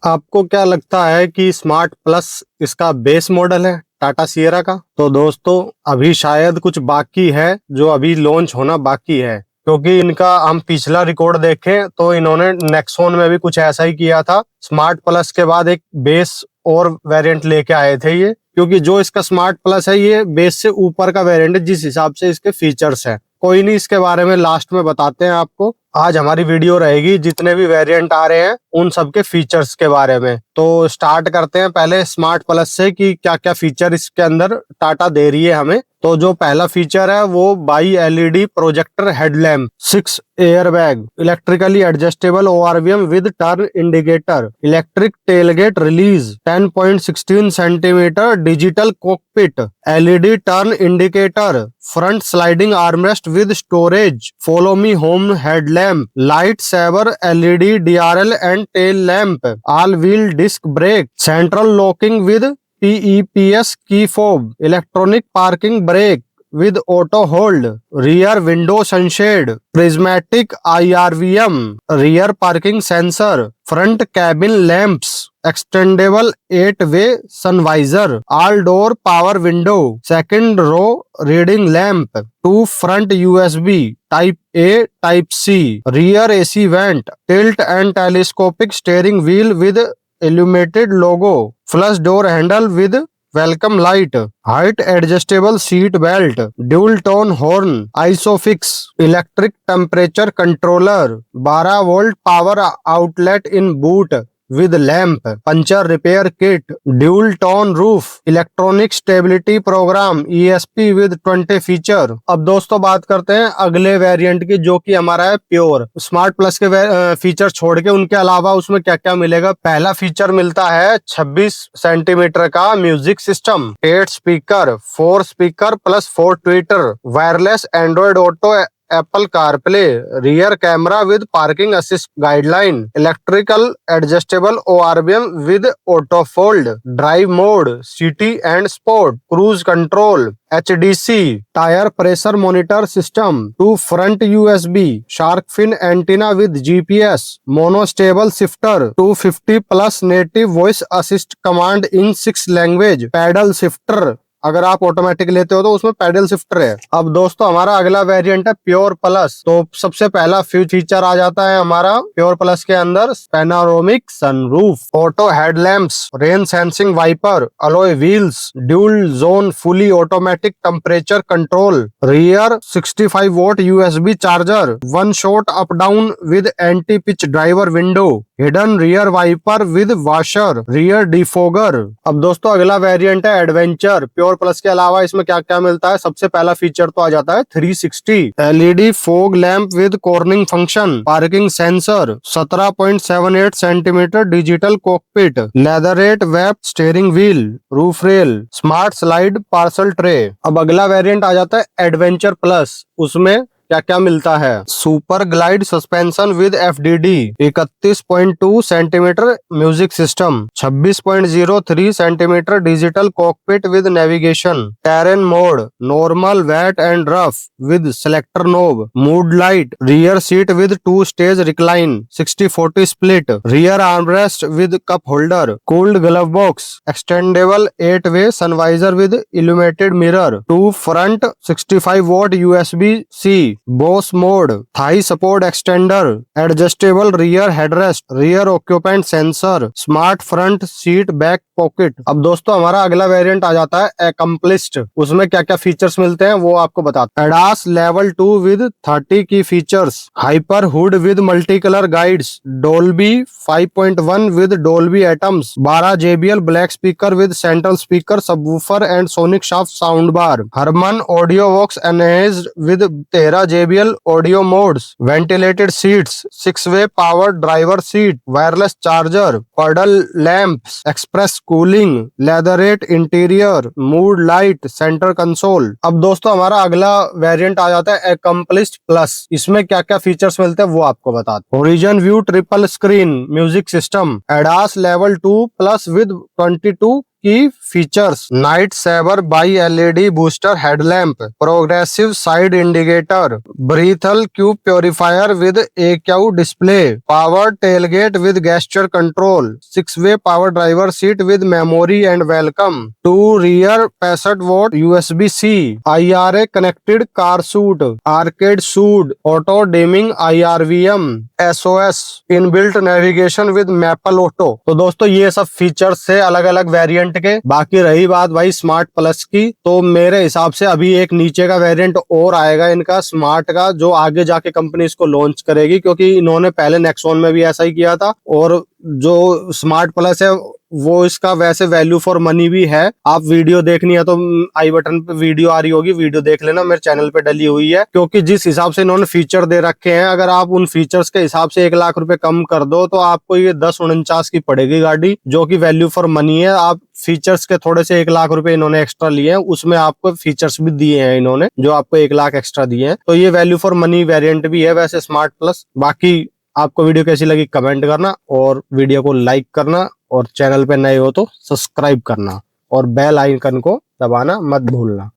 आपको क्या लगता है कि स्मार्ट प्लस इसका बेस मॉडल है टाटा सिएरा का? तो दोस्तों अभी शायद कुछ बाकी है जो अभी लॉन्च होना बाकी है, क्योंकि इनका हम पिछला रिकॉर्ड देखें तो इन्होंने नेक्सॉन में भी कुछ ऐसा ही किया था। स्मार्ट प्लस के बाद एक बेस और वेरिएंट लेके आए थे ये, क्योंकि जो इसका स्मार्ट प्लस है ये बेस से ऊपर का वेरिएंट है जिस हिसाब से इसके फीचर्स है। कोई नहीं, इसके बारे में लास्ट में बताते हैं आपको। आज हमारी वीडियो रहेगी जितने भी वेरिएंट आ रहे हैं उन सब के फीचर्स के बारे में। तो स्टार्ट करते हैं पहले स्मार्ट प्लस से कि क्या क्या फीचर इसके अंदर टाटा दे रही है हमें। तो जो पहला फीचर है वो bi LED projector headlamp, 6 airbag, electrically adjustable ORVM with turn indicator, electric tailgate release, 10.16 centimetre digital cockpit, LED turn indicator, front sliding armrest with storage, follow me home headlamp, light sabre LED DRL and tail lamp, all wheel disc brake, central locking with PEPS key fob, electronic parking brake with auto hold, rear window sunshade, prismatic IRVM, rear parking sensor, front cabin lamps, extendable 8-way sun visor, all door power window, second row reading lamp, 2 front USB type A type C, rear AC vent, tilt and telescopic steering wheel with illuminated logo, flush door handle with welcome light, height adjustable seat belt, dual tone horn, isofix, electric temperature controller, 12 volt power outlet in boot with lamp, puncture repair kit, dual tone roof, electronic stability program, ESP with 20 feature. अब दोस्तों बात करते हैं अगले variant की, जो कि हमारा है प्योर। स्मार्ट प्लस के फीचर छोड़ के उनके अलावा उसमें क्या क्या मिलेगा। पहला फीचर मिलता है 26 सेंटीमीटर का music system, 8 speaker, 4 speaker plus 4 tweeter, wireless Android Auto, Apple CarPlay, rear camera with parking assist guideline, electrical adjustable ORVM with auto fold, drive mode, city and sport, cruise control, HDC, tyre pressure monitor system, 2 front USB, shark fin antenna with GPS, monostable shifter, 250 plus native voice assist command in 6 language, paddle shifter, अगर आप automatic लेते हो तो उसमें pedal shifter है। अब दोस्तों हमारा अगला वेरिएंट है प्योर प्लस। तो सबसे पहला फीचर आ जाता है हमारा प्योर प्लस के अंदर panoramic sunroof, auto headlamps, rain sensing wiper, alloy wheels, dual zone fully automatic temperature control, rear 65 volt USB charger, 1 shot up down with anti pinch driver window, hidden rear wiper with washer, rear defogger. अब दोस्तों अगला variant है adventure. Pure plus के अलावा इसमें क्या क्या मिलता है। सबसे पहला फीचर तो आ जाता है 360 LED fog lamp with cornering function, parking sensor, 17.78 centimetre digital cockpit, leatherette web steering wheel, roof rail, smart slide parcel tray. अब अगला वेरिएंट आ जाता है एडवेंचर प्लस। उसमें क्या क्या मिलता है। Super glide suspension with FDD, 31.2 centimetre music system, 26.03 centimetre digital cockpit with navigation, terrain mode, normal, wet and rough with selector knob, mood light, rear seat with 2 stage recline, 60-40 split, rear armrest with cup holder, cooled glove box, extendable 8-वे sun visor with illuminated mirror, 2 front 65 volt USB-C, boss mode, thigh support extender, adjustable rear headrest, rear occupant sensor, smart front seat back pocket. अब दोस्तों हमारा अगला variant आ जाता है accomplished. उसमें क्या क्या फीचर्स मिलते हैं वो आपको बताते हैं। ADAS level 2 with 30 key features, hyper hood with multi colour guides, Dolby 5.1 with Dolby Atmos, 12 JBL black speaker with central speaker, subwoofer and sonic shaft sound bar, Harman audio vox enhanced with 13 JBL audio modes, ventilated seats, 6-way power driver seat, wireless charger, pedal lamps, express cooling, leatherette interior, mood light, center console। अब दोस्तों हमारा अगला variant आ जाता है Accomplished Plus। इसमें क्या क्या features मिलते हैं वो आपको बताते हैं। Horizon view triple screen music system, ADAS level 2 plus with 22 key features: night saver bi LED booster headlamp, progressive side indicator, breathe cube purifier with AQ display, power tailgate with gesture control, 6-वे power driver seat with memory and welcome, 2 rear 65 volt USB-C, IRA connected car suite, arcade suite, auto dimming IRVM, SOS, inbuilt navigation with Mappls auto. तो दोस्तों ये सब features है अलग अलग variant के। बाकी रही बात भाई स्मार्ट प्लस की, तो मेरे हिसाब से अभी एक नीचे का वेरिएंट और आएगा इनका स्मार्ट का, जो आगे जाके कंपनी इसको लॉन्च करेगी, क्योंकि इन्होंने पहले नेक्सॉन में भी ऐसा ही किया था। और जो स्मार्ट प्लस है वो इसका वैसे वैल्यू फॉर मनी भी है। आप वीडियो देखनी है तो आई बटन पे वीडियो आ रही होगी, वीडियो देख लेना, मेरे चैनल पे डली हुई है। क्योंकि जिस हिसाब से इन्होंने फीचर दे रखे हैं, अगर आप उन फीचर्स के हिसाब से 1 लाख रुपए कम कर दो तो आपको ये 1049 की पड़ेगी गाड़ी, जो कि वैल्यू फॉर मनी है। आप फीचर्स के थोड़े से 1 लाख रुपए इन्होंने एक्स्ट्रा लिए हैं, उसमें आपको फीचर्स भी दिए हैं इन्होंने, जो आपको 1 लाख एक्स्ट्रा दिए हैं। तो ये वैल्यू फॉर मनी वेरिएंट भी है वैसे स्मार्ट प्लस। बाकी आपको वीडियो कैसी लगी कमेंट करना, और वीडियो को लाइक करना, और चैनल पे नए हो तो सब्सक्राइब करना, और बेल आइकन को दबाना मत भूलना।